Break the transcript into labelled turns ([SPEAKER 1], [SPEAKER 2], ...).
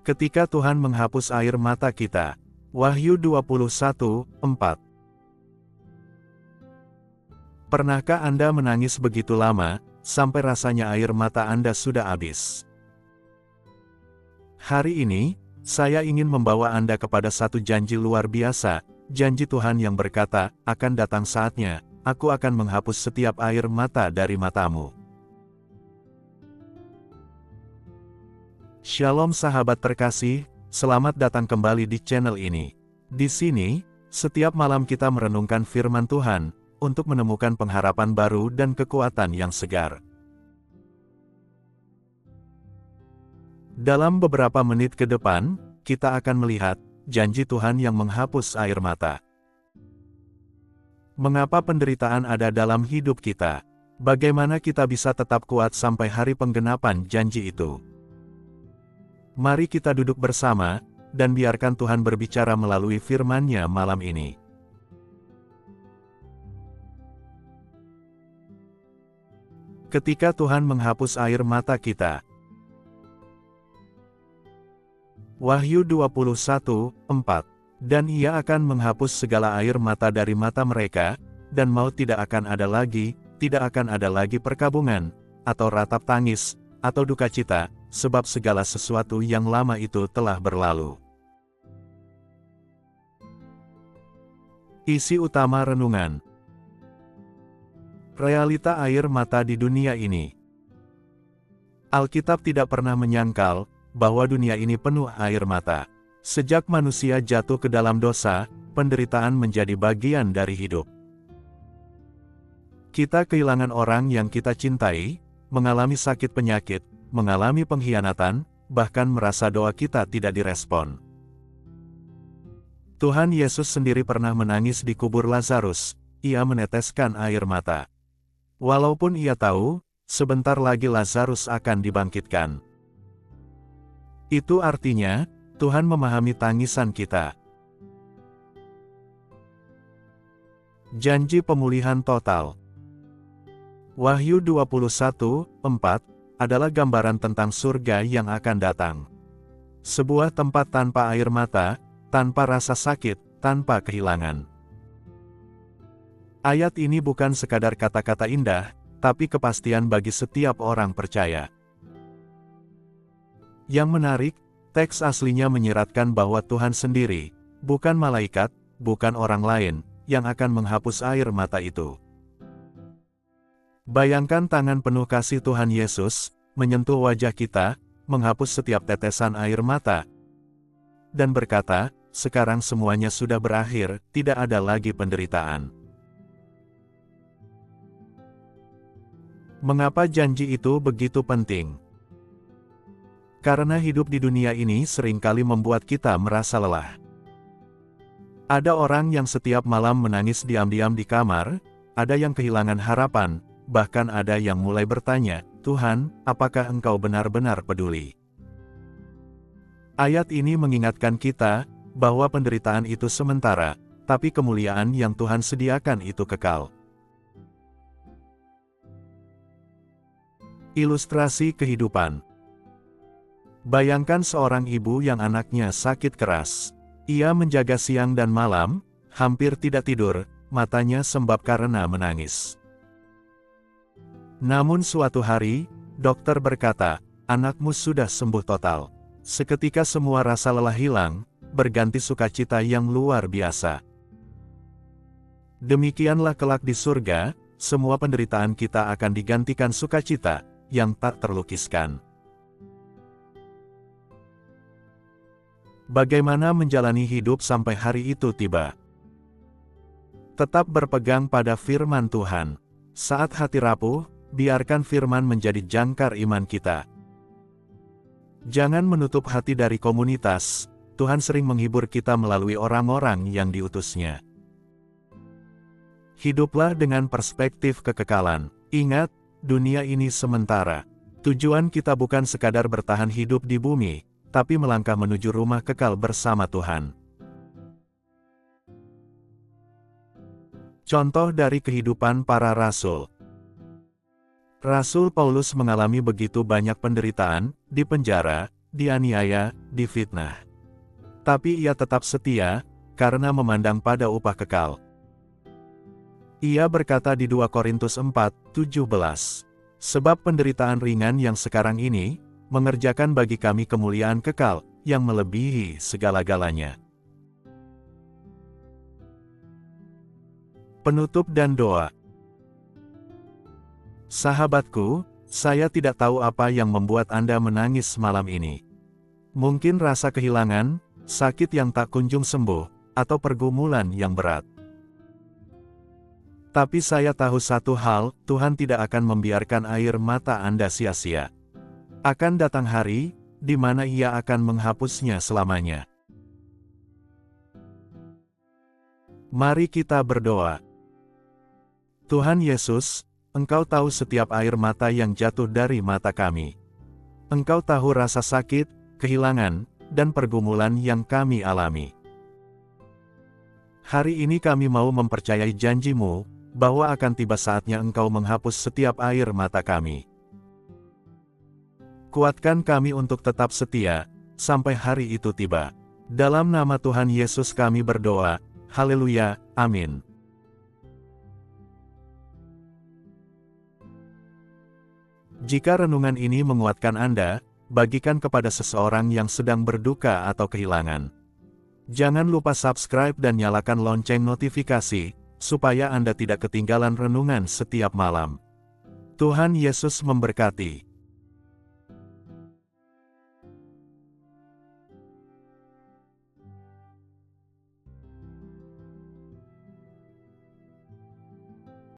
[SPEAKER 1] Ketika Tuhan menghapus air mata kita. Wahyu 21:4. Pernahkah Anda menangis begitu lama, sampai rasanya air mata Anda sudah habis? Hari ini, saya ingin membawa Anda kepada satu janji luar biasa, janji Tuhan yang berkata, akan datang saatnya, aku akan menghapus setiap air mata dari matamu. Shalom sahabat terkasih, selamat datang kembali di channel ini. Di sini, setiap malam kita merenungkan firman Tuhan, untuk menemukan pengharapan baru dan kekuatan yang segar. Dalam beberapa menit ke depan, kita akan melihat janji Tuhan yang menghapus air mata. Mengapa penderitaan ada dalam hidup kita? Bagaimana kita bisa tetap kuat sampai hari penggenapan janji itu? Mari kita duduk bersama, dan biarkan Tuhan berbicara melalui firman-Nya malam ini. Ketika Tuhan menghapus air mata kita. Wahyu 21:4. Dan Ia akan menghapus segala air mata dari mata mereka, dan maut tidak akan ada lagi, tidak akan ada lagi perkabungan, atau ratap tangis, atau duka cita, sebab segala sesuatu yang lama itu telah berlalu. Isi utama renungan. Realita air mata di dunia ini. Alkitab tidak pernah menyangkal bahwa dunia ini penuh air mata. Sejak manusia jatuh ke dalam dosa, penderitaan menjadi bagian dari hidup. Kita kehilangan orang yang kita cintai, mengalami sakit penyakit, mengalami pengkhianatan, bahkan merasa doa kita tidak direspon. Tuhan Yesus sendiri pernah menangis di kubur Lazarus, Ia meneteskan air mata. Walaupun Ia tahu, sebentar lagi Lazarus akan dibangkitkan. Itu artinya, Tuhan memahami tangisan kita. Janji pemulihan total. Wahyu 21:4 adalah gambaran tentang surga yang akan datang. Sebuah tempat tanpa air mata, tanpa rasa sakit, tanpa kehilangan. Ayat ini bukan sekadar kata-kata indah, tapi kepastian bagi setiap orang percaya. Yang menarik, teks aslinya menyiratkan bahwa Tuhan sendiri, bukan malaikat, bukan orang lain, yang akan menghapus air mata itu. Bayangkan tangan penuh kasih Tuhan Yesus, menyentuh wajah kita, menghapus setiap tetesan air mata, dan berkata, sekarang semuanya sudah berakhir, tidak ada lagi penderitaan. Mengapa janji itu begitu penting? Karena hidup di dunia ini seringkali membuat kita merasa lelah. Ada orang yang setiap malam menangis diam-diam di kamar, ada yang kehilangan harapan, bahkan ada yang mulai bertanya, Tuhan, apakah Engkau benar-benar peduli? Ayat ini mengingatkan kita, bahwa penderitaan itu sementara, tapi kemuliaan yang Tuhan sediakan itu kekal. Ilustrasi kehidupan. Bayangkan seorang ibu yang anaknya sakit keras. Ia menjaga siang dan malam, hampir tidak tidur, matanya sembab karena menangis. Namun suatu hari, dokter berkata, anakmu sudah sembuh total. Seketika semua rasa lelah hilang, berganti sukacita yang luar biasa. Demikianlah kelak di surga, semua penderitaan kita akan digantikan sukacita, yang tak terlukiskan. Bagaimana menjalani hidup sampai hari itu tiba? Tetap berpegang pada firman Tuhan. Saat hati rapuh, biarkan firman menjadi jangkar iman kita. Jangan menutup hati dari komunitas, Tuhan sering menghibur kita melalui orang-orang yang diutusnya. Hiduplah dengan perspektif kekekalan. Ingat, dunia ini sementara. Tujuan kita bukan sekadar bertahan hidup di bumi, tapi melangkah menuju rumah kekal bersama Tuhan. Contoh dari kehidupan para rasul. Rasul Paulus mengalami begitu banyak penderitaan, dipenjara, dianiaya, difitnah. Tapi ia tetap setia, karena memandang pada upah kekal. Ia berkata di 2 Korintus 4:17, "Sebab penderitaan ringan yang sekarang ini, mengerjakan bagi kami kemuliaan kekal, yang melebihi segala-galanya." Penutup dan doa. Sahabatku, saya tidak tahu apa yang membuat Anda menangis malam ini. Mungkin rasa kehilangan, sakit yang tak kunjung sembuh, atau pergumulan yang berat. Tapi saya tahu satu hal, Tuhan tidak akan membiarkan air mata Anda sia-sia. Akan datang hari, di mana Ia akan menghapusnya selamanya. Mari kita berdoa. Tuhan Yesus, Engkau tahu setiap air mata yang jatuh dari mata kami. Engkau tahu rasa sakit, kehilangan, dan pergumulan yang kami alami. Hari ini kami mau mempercayai janji-Mu, bahwa akan tiba saatnya Engkau menghapus setiap air mata kami. Kuatkan kami untuk tetap setia, sampai hari itu tiba. Dalam nama Tuhan Yesus kami berdoa, haleluya, amin. Jika renungan ini menguatkan Anda, bagikan kepada seseorang yang sedang berduka atau kehilangan. Jangan lupa subscribe dan nyalakan lonceng notifikasi, supaya Anda tidak ketinggalan renungan setiap malam. Tuhan Yesus memberkati.